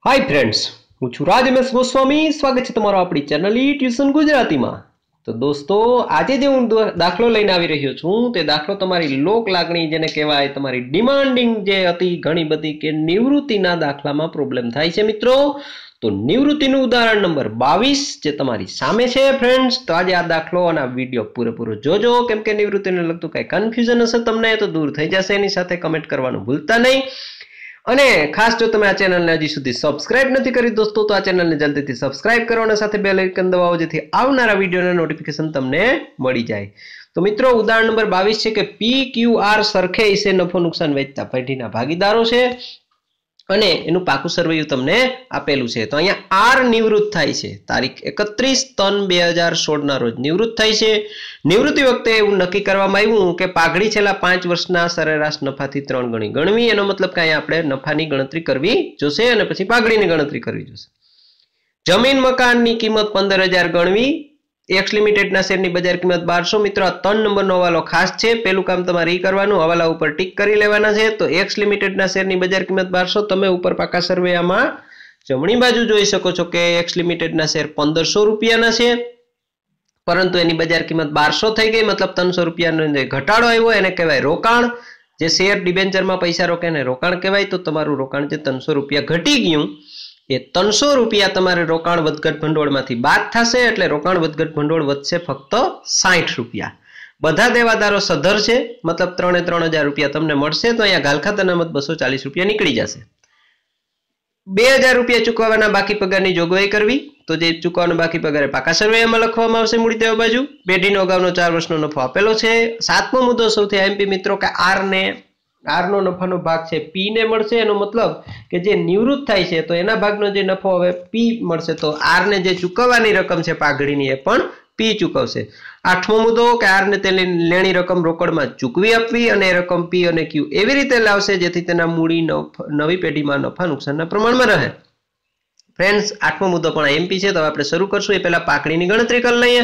Hi friends, हूँ छू राज M S Goswami. स्वागत है तमारो अपनी चैनल ट्यूशन गुजराती में। तो दोस्तों, आज जो हूँ दाखलो लईने आवी रह्यो छूं ते दाखलो तमारी लोक लागणी जेने कहेवाय तमारी डिमांडिंग जे हती घणी बधी के निवृत्तिना दाखलामां प्रॉब्लम थाय छे मित्रों। तो निवृत्तिनुं उदाहरण नंबर 22 जे तमारी सामे छे फ्रेंड्स। तो आज आ दाखलो अने आ विडियो पूरेपूरो जोजो, केम के निवृत्तिने लगतुं कांई कन्फ्यूजन हशे तमने तो दूर थई जशे। एनी साथे कमेंट करवानुं भूलता नहीं। અને ખાસ જો તમે આ ચેનલને હજી સુધી સબસ્ક્રાઇબ નથી કરી દોસ્તો તો આ ચેનલને જલ્દીથી સબસ્ક્રાઇબ કરો અને સાથે બેલ આઇકન દબાવો જેથી આવનારા વિડિયોના નોટિફિકેશન તમને મળી જાય। તો મિત્રો, ઉદાહરણ નંબર 22 છે કે PQR સરખે હિસ્સે નફો નુકસાન વેચતા પેઢીના ભાગીદારો છે અને એનું પાકું સરવૈયું તમને આપેલું છે। તો અહીંયા આર નિવૃત્ત થાય છે તારીખ 31/3/2016 ના રોજ નિવૃત્ત થાય છે। નિવૃત્તિ વખતે એવું નક્કી કરવામાં આવ્યું કે પાઘડી છેલ્લા 5 વર્ષના સરેરાશ નફાથી 3 ગણી ગણવી। એનો મતલબ કે અહીંયા આપણે નફાની ગણતરી કરવી જોશે અને પછી પાઘડીની ગણતરી કરવી જોશે। જમીન મકાનની કિંમત 15,000 ગણવી। एक्स लिमिटेड ना शेर बजार किंमत 1200। मित्रों, 3 नंबर नो हवालो खास छे। पेलू काम तमारे करवानुं, हवाला उपर टिक करी लेवाना छे। तो एक्स लिमिटेड ना शेर बजार किंमत 1200। तमे उपर पाका सर्वेयामां जमणी बाजू जोई शको छो के एक्स लिमिटेड ना शेर 1500 रुपयाना छे, परंतु एनी बजार किंमत 1200 थई गई। मतलब 300 रुपयानो जे घटाडो आव्यो एने कहेवाय रोकाण। जे शेर डिबेन्चर में पैसा रोके ने रोकाण कहेवाय। तो तमारुं रोकाण जे 300 रुपया घटी गयुं ए 300 रुपया तमारे रोकाण वधघट भंडोळमांथी बाद थशे, एटले रोकाण वधघट भंडोळ वधशे फक्त 60 रुपया। बधा देवादारो सधर छे, मतलब 3,000 रुपया तमने मळशे। तो अहींया गालखात अनामत 240 रुपया निकળી जशे। 2000 रुपया चूकववाना बाकी पगारनी जोगवाई करवी। तो जे चूकववानो बाकी पगार पाका सर्वेयामां लखवामां आवशे मूडी देवा बाजू। पेढीनो अगाउनो 4 वर्षनो नफो आपेलो छे। 7मो मुद्दो सौथी आईएमपी मित्रों के आर नो नफानो भाग छे पी ने मळशे। एनो मतलब के जे निवृत्त थाय छे तो एना भागनो जे नफो हवे पी मळशे। तो आर ने जे चूकववानी रकम छे पाघडीनी ए पण पी चूकवशे। 8मो मुद्दो के आर ने तेनी लेणी रकम रोकड़मां चूकवी आपवी અને એ રકમ પી અને ક્યુ એવી રીતે લાવશે જેથી તેના મૂડી નવી પેઢીમાં નફા નુકસાનના પ્રમાણમાં રહે। फ्रेंड्स, 8मो मुद्दो पण एमपी छे। तो આપણે શરૂ કરશું। એ પહેલા પાકડીની ગણતરી કરી લઈએ।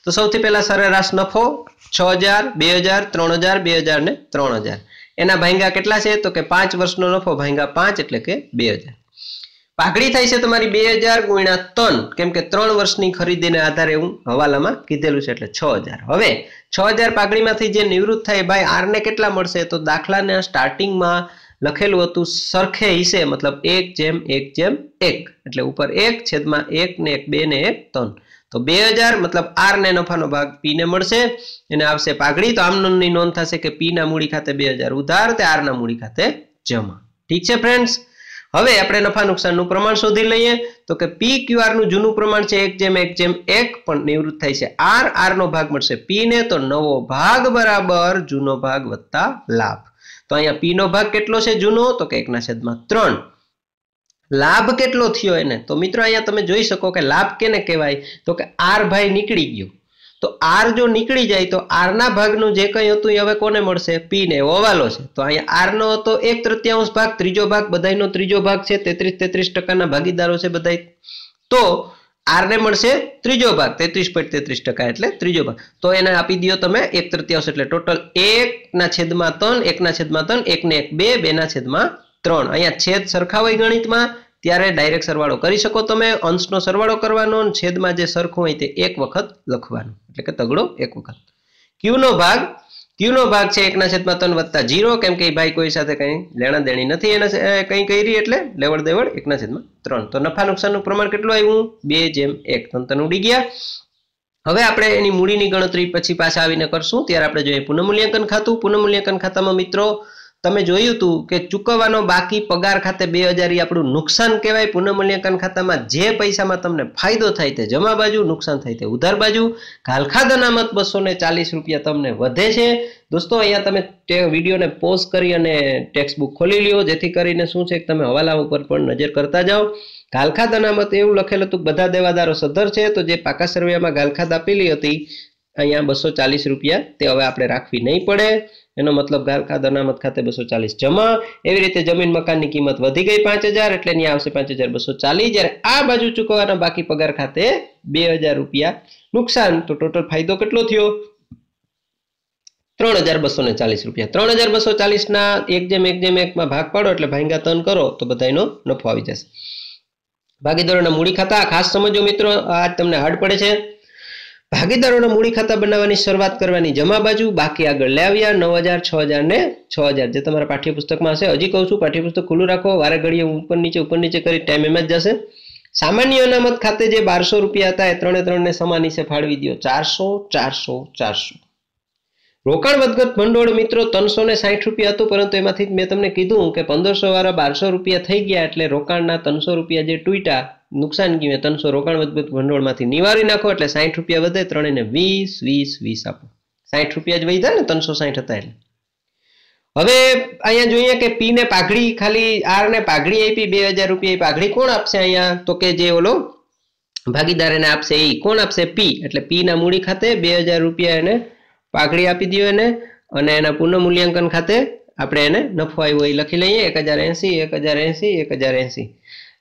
તો સૌથી પહેલા સરેરાશ નફો 6000, 2000, 3000, 2000 ને 3000। एना भांगा केटला छे तो के 5 वर्षनो नफो भांगा 5 એટલે કે 2000। पाघड़ी थाय छे तमारी 2000 गुण्या 3, केम के 3 वर्षनी खरीदीने आधारे हूँ हवालामां कीधेलुं छे એટલે 6000। हवे 6000 पाघड़ीमांथी जे निवृत्त थाय भाई आर ने केटला मळशे। तो दाखलाने स्टार्टिंगमां लखेलुं हतुं सरखे हिस्से, मतलब 1/1/1 એટલે ઉપર 1/1 ने 1 2 ने 1 3। तो 2000 मतलब आर ने नफानो भाग पी ने मळशे, एने आवशे पाघड़ी। तो आमनोंधनी नोंध थशे के पी ना मूडी खाते 2000 उधार ते आर ना मूडी खाते जमा। ठीक छे फ्रेंड्स। हवे आपणे नफा नुकसाननुं प्रमाण शोधी लईए। तो के पी क्यू आर नुं जूनुं प्रमाण छे 1/1/1 पण निवृत्त थाय छे आर नो भाग मळशे पी ने। तो नवो भाग बराबर जूनो भाग वत्ता लाभ। तो अहींया पी नो भाग केटलो छे जूनो तो के 1/3। लाभ केटलो थयो एने। तो मित्रों, अहींया तमे जोई शको के लाभ केने कहेवाय। तो के आर भाई निकળી गयो। तो आर जो निकળી जाय तो आर ना भागनुं जे कंई हतुं ए हवे कोने मळशे पी ने। एवो हवालो छे। तो अहींया आर नो तो 1/3 भाग, त्रीजो भाग बधायनो त्रीजो भाग छे। 33% ना भागीदारो छे बधाय। तो आर ने मळशे त्रीजो भाग 33.33% એટલે ત્રીજો ભાગ। तो एने आपी दियो तमे 1/3 એટલે टोटल 1/3, 1/3, 1 ने 1 2, 2/3। अहींया छेद सरखा होय गणितमां त्यारे डायरेक्ट सरवाळो करी शको तमे। अंशनो सरवाळो करवानो અને છેદમાં જે સરખું હોય તે એક વખત લખવાનું, એટલે કે તગડો એક વખત। ક્યુ નો ભાગ છે 1/3 વત્તા 0, કેમ કે ભાઈ કોઈ સાથે કંઈ લેણા દેણી નથી, એને કંઈ કરી એટલે લેવડ દેવડ 1/3। તો નફા નુકસાનનું પ્રમાણ કેટલું આવ્યું 2/1। તંતન ઉડી ગયા। હવે આપણે એની મૂડીની ગણતરી પછી પાછા આવીને કરશું। ત્યારે આપણે જોઈએ પુનઃમૂલ્યાંકન ખાતું। પુનઃમૂલ્યાંકન ખાતામાં મિત્રો તમે જોયું હતું કે ચૂકવવાનો બાકી પગાર ખાતે 2000 એ આપણું નુકસાન કહેવાય। પુનઃમૂલ્યાંકન ખાતામાં જે પૈસામાં તમને ફાયદો થાય તે જમા બાજુ, નુકસાન થાય તે ઉધાર બાજુ। ગાલખાત અનામત 240 રૂપિયા તમને વધે છે। દોસ્તો, અહીંયા તમે વિડીયોને પોઝ કરી અને ટેક્સ્ટ બુક ખોલી લ્યો, જેથી કરીને શું છે કે તમે હવાલા ઉપર પણ નજર કરતા જાઓ। ગાલખાત અનામત એવું લખેલું હતું બધા દેવાદારો સધર છે। તો જે પાકા સર્વેમાં ગાલખાત આપેલી હતી અહીંયા 240 રૂપિયા તે હવે આપણે રાખવી નહીં પડે। એનો મતલબ ગાલખાત અનામત ખાતે 240 જમા। એવી રીતે જમીન મકાનની કિંમત વધી ગઈ 5000 એટલે અહીંયા આવશે 5240। જ્યારે આ બાજુ ચૂકવવાના બાકી પગાર ખાતે 2000 રૂપિયા નુકસાન। તો ટોટલ ફાયદો કેટલો થયો 3240 રૂપિયા। 3240 ના 1/1/1 માં ભાગ પાડો એટલે ભાંગા 3 કરો તો બધાયનો નફો આવી જશે। ભાગીદારોના મૂડી ખાતા ખાસ સમજો મિત્રો, આ તમને હાર્ડ પડે છે. ભાગીદારોના મૂડી ખાતા બનાવવાની શરૂઆત કરવાની જમા બાજુ, બાકી આગળ લઈ આવ્યા 9000, 6000 ને 6000 જે તમારા પાઠ્યપુસ્તકમાં હશે. હજી કહું છું પાઠ્યપુસ્તક ખુલ્લું રાખો, વારે ઘડીએ ઉપર નીચે કરી ટાઈમ એમ જ જશે. સામાન્ય અનામત ખાતે જે 1200 રૂપિયા હતા એ ત્રણે ત્રણને સમાનીસે ફાળવી દો. 400, 400, 400. રોકાણ વધઘટ ભંડોળ મિત્રો 360 રૂપિયા હતું, પરંતુ એમાંથી મેં તમને કીધું કે 1500 વાળા 1200 રૂપિયા થઈ ગયા, એટલે રોકાણના 300 રૂપિયા જે તૂટ્યા, નુકસાન ગયું, 300 રોકાણ વધઘટ ભંડોળમાંથી નિવારી નાખો એટલે 60 રૂપિયા વધે. ત્રણેયને 20, 20, 20 આપો. 60 રૂપિયા જ વધ્યા ને, 360 હતા એટલે. હવે અહીંયા જોઈએ કે પી ને પાઘડી, ખાલી આર ને પાઘડી આપી 2000 રૂપિયા. પાઘડી કોણ આપશે અહીંયા? તો કે જે ઓલો ભાગીદાર એને આપશે એ કોણ આપશે? પી. એટલે પી ના મૂડી ખાતે 2000 રૂપિયા એને પાઘડી આપી દો એને, અને એના પુનઃમૂલ્યાંકન ખાતે આપણે એને નફો આવ્યો એ લખી લઈએ. 1080, 1080, 1080.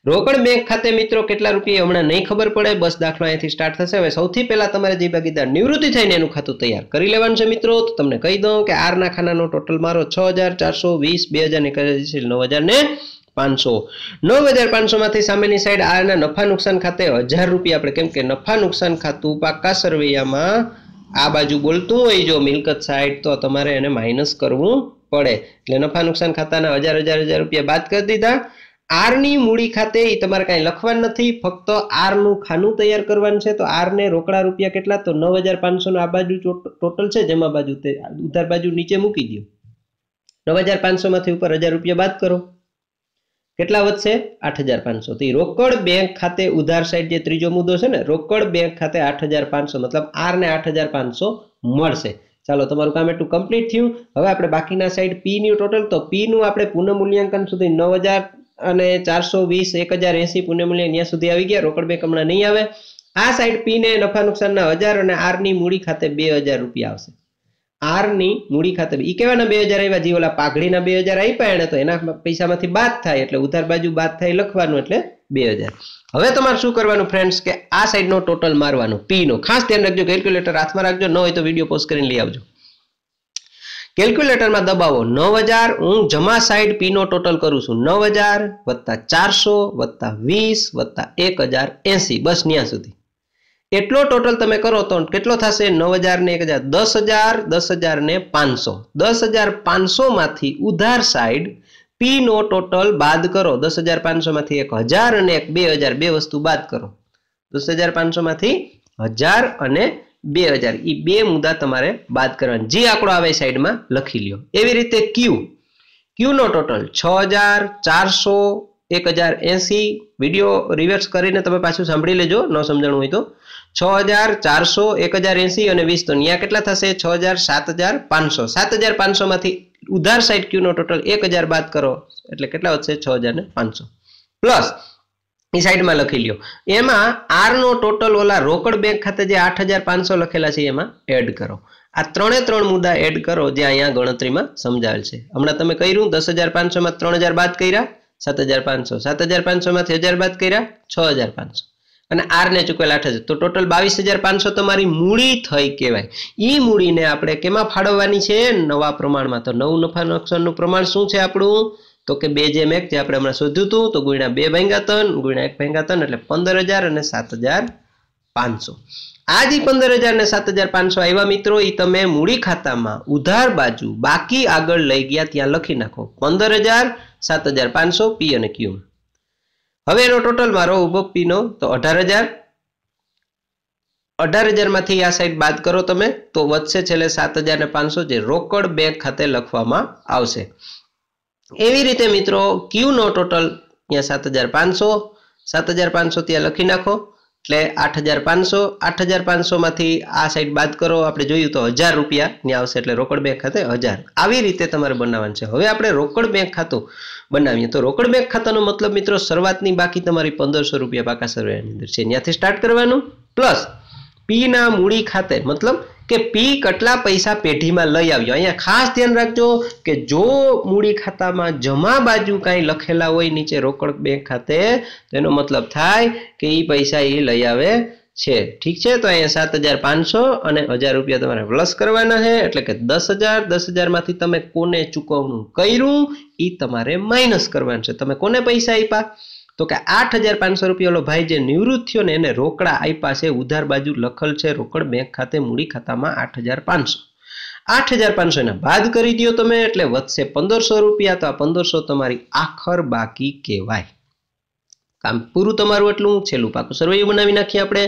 રોકડ બેંક ખાતે મિત્રો કેટલા રૂપિયા હમણાં નહીં ખબર પડે, બસ દાખલો અહીંથી સ્ટાર્ટ થશે. હવે સૌથી પહેલા તમારે જે ભાગીદાર નિવૃત્તિ થઈને એનું ખાતું તૈયાર કરી લેવાનું છે મિત્રો. તો તમને કહી દઉં કે આર ના ખાનાનો ટોટલ મારો 6420, 2000 ને 500. 9500 માંથી સામેની સાઈડ આર ના નફા નુકસાન ખાતે 1000 રૂપિયા આપણે, કેમ કે નફા નુકસાન ખાતું પાકા સરવૈયામાં આ બાજુ બોલતું હોય જો મિલકત સાઈડ, તો તમારે એને માઇનસ કરવું પડે. એટલે નફા નુકસાન ખાતાના 1000 રૂપિયા બાદ કરી દીધા. આર ની મૂડી ખાતે એ તમારે કાંઈ લખવાનું નથી, ફક્ત આર નું ખાનું તૈયાર કરવાનું છે. તો આર ને રોકડા રૂપિયા કેટલા? તો 9500 નો આ બાજુ ટોટલ છે, જમા બાજુ તે ઉધાર બાજુ નીચે મૂકી દો. 9500 માંથી ઉપર 1000 રૂપિયા બાદ કરો, કેટલા વધશે? 8500. તો રોકડ બેંક ખાતે ઉધાર સાઈડ જે ત્રીજો મુદ્દો છે ને, રોકડ બેંક ખાતે 8500, મતલબ આર ને 8500 મળશે. ચાલો તમારું કામ એટલું કમ્પ્લીટ થયું. હવે આપણે બાકીના સાઈડ પી નું ટોટલ, તો પી નું આપણે પુનઃમૂલ્યાંકન સુધી 9000 અને 420, 1080 પુનઃમૂલ્યાંકન ત્યાં સુધી આવી ગયા. રોકડ બેંક હમણાં નહીં આવે. આ સાઈડ પી ને નફા નુકસાનના 1000 અને આર ની મૂડી ખાતે 2000 રૂપિયા આવશે. આર ની મૂડી ખાતે ઈ કેવાના 2000 આવ્યા, જે ઓલા પાઘડીના 2000 આપ્યા એને, તો એના પૈસામાંથી બાદ થાય એટલે ઉધાર બાજુ બાદ થાય લખવાનું, એટલે 2000. હવે તમારે શું કરવાનું ફ્રેન્ડ્સ કે આ સાઈડ નો ટોટલ મારવાનું પી નો. ખાસ ધ્યાન રાખજો, કેલ્ક્યુલેટર હાથમાં રાખજો, ન હોય તો વિડીયો પોઝ કરીને લઈ આવજો. કેલ્ક્યુલેટરમાં દબાવો 9000. હું જમા સાઈડ પી નો ટોટલ કરું છું 9000 વત્તા 400 વત્તા 20 વત્તા 1080, બસ ત્યાં સુધી. એટલો ટોટલ તમે કરો તો કેટલો થશે? 9000 ને 1000, 10000, 10000 ને 500. 10500 માંથી ઉધાર સાઈડ પી નો ટોટલ બાદ કરો. 10500 માંથી 1000 અને 2000, બે વસ્તુ બાદ કરો. 10500 માંથી 1000 અને 2000, એ બે મુદ્દા તમારે બાદ કરવાના. જે આંકડો આવે સાઈડમાં લખી લ્યો. એવી રીતે ક્યુ નો ટોટલ 6400, 1080. વિડીયો રિવર્સ કરીને તમે પાછું સાંભળી લેજો, ન સમજણું હોય તો. 6400, 1080 અને 20, તો ત્યાં કેટલા થશે? 6000, 7500. 7500 માંથી ઉધાર સાઈડ ક્યુ નો ટોટલ 1000 બાદ કરો એટલે કેટલા વધશે? 6500 પ્લસ એ સાઈડમાં લખી લ્યો. એમાં આર નો ટોટલ ઓલા રોકડ બેંક ખાતે જે 8500 લખેલા છે એમાં એડ કરો. આ ત્રણે ત્રણ મુદ્દા એડ કરો જે અહીંયા ગણતરીમાં સમજાવેલ છે. હમણાં તમે કર્યું 10500 માં 3000 બાદ કર્યા 7500, 7500 માંથી 1000 બાદ કર્યા 6500 અને આર ને ચૂકવેલ 8000, તો ટોટલ 22500 તમારી મૂડી થઈ કહેવાય. ઈ મૂડીને આપણે કેમાં ફાળવવાની છે? નવા પ્રમાણમાં. તો નવું નફા નુકસાનનું પ્રમાણ શું છે આપણું? તો કે 2:1 જે આપણે હમણાં શોધ્યું હતું, તો ગુણ્યા 2/3 ગુણ્યા 1/3 એટલે 15000 અને 7500. આ જે 15000 અને 7500 આવ્યા મિત્રો, એ તમે મૂડી ખાતામાં ઉધાર બાજુ બાકી આગળ લઈ ગયા ત્યાં લખી નાખો. 15000, 7500 પી અને ક્યુ. હવે એનો ટોટલ મારો ઉભો પી નો તો 18000. 18000 માંથી આ સાઈડ બાદ કરો તમે તો વધશે છેલ્લે 7500, જે રોકડ બેંક ખાતે લખવામાં આવશે. એવી રીતે મિત્રો ક્યુ નો ટોટલ ત્યાં 7500, 7500 ત્યાં લખી નાખો એટલે 8500. 8500 માંથી આ સાઈડ બાદ કરો, આપણે જોયું તો 1000 રૂપિયા ત્યાં આવશે એટલે રોકડ બેંક ખાતે 1000. આવી રીતે તમારે બનાવવાનું છે. હવે આપણે રોકડ બેંક ખાતું બનાવીએ તો રોકડ બેંક ખાતાનો મતલબ મિત્રો શરૂઆતની બાકી તમારી 1500 રૂપિયા પાકા સરવૈયાની અંદર છે, ત્યાંથી સ્ટાર્ટ કરવાનું. પ્લસ પી ના મૂડી ખાતે મતલબ કે પી કેટલા પૈસા પેઢીમાં લઈ આવ્યો. અહીંયા ખાસ ધ્યાન રાખજો કે જો મૂડી ખાતામાં જમા બાજુ કાંઈ લખેલા હોય નીચે રોકડ બેંક ખાતે, તો એનો મતલબ થાય કે એ પૈસા એ લઈ આવે છે. ઠીક છે, તો અહીંયા 7500 અને 1000 રૂપિયા તમારે પ્લસ કરવાના છે એટલે કે 10000. 10000 માંથી તમે કોને ચૂકવણું કર્યું એ તમારે માઇનસ કરવાનું છે. તમે કોને પૈસા આપ્યા? તો કે 8,500 રૂપિયા ઓલો ભાઈ જે નિવૃત્ત થયો ને એને રોકડા આપ્યા છે, ઉધાર બાજુ લખેલ છે રોકડ બેંક ખાતે મૂડી ખાતામાં 8,500. 8,500 ને બાદ કરી દો તમે એટલે વધશે 1,500 રૂપિયા. તો આ 1,500 તમારી આખર બાકી કહેવાય. કામ પૂરું તમારું એટલું. છેલ્લું પાકું સરવૈયું બનાવી નાખીએ આપણે.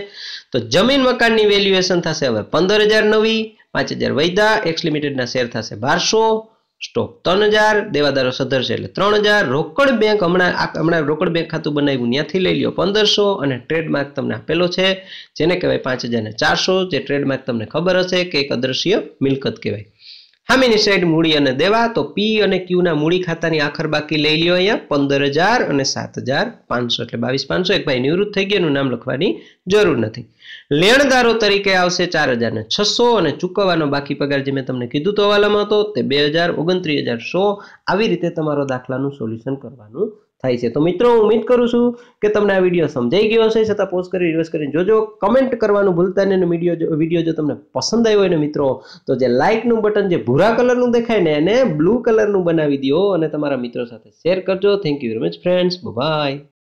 તો જમીન મકાનની વેલ્યુએશન થશે હવે 15,000 નવી, 5,000 વૈધા, એક્સ લિમિટેડના શેર થશે 1,200, સ્ટોક 3,000, દેવાદારો સધરશે એટલે 3,000, રોકડ બેંક હમણાં રોકડ બેંક ખાતું બનાવ્યું ત્યાંથી લઈ લ્યો 1,500 અને ટ્રેડમાર્ક તમને આપેલો છે જેને કહેવાય 5,400, જે ટ્રેડમાર્ક તમને ખબર હશે કે એક અદ્રશ્ય મિલકત કહેવાય. સામેની સાઈડ મૂડી અને દેવા. તો પી અને ક્યુ ના મૂડી ખાતાની આખર બાકી લઈ લ્યો અહીંયા 15,000 અને 7,500 એટલે 22,500. એક ભાઈ નિવૃત્ત થઈ ગયા એનું નામ લખવાની જરૂર નથી. લેણદારો તરીકે આવશે 4,600 અને ચૂકવવાનો બાકી પગાર જે મેં તમને કીધું તો હવાલામાં હતો તે 2,29,100. આવી રીતે તમારો દાખલાનું સોલ્યુશન કરવાનું થાય છે. તો મિત્રો હું ઉમ્મીદ કરું છું કે તમને આ વિડીયો સમજાઈ ગયો હશે. છતાં પોઝ કરી રિવર્સ કરીને જોજો, કમેન્ટ કરવાનું ભૂલતા નહીં. વિડીયો જો તમને પસંદ આવ્યો હોય ને મિત્રો તો જે લાઇકનું બટન જે ભૂરા કલરનું દેખાય ને એને બ્લુ કલરનું બનાવી દો અને તમારા મિત્રો સાથે શેર કરજો. Thank you very much friends. By.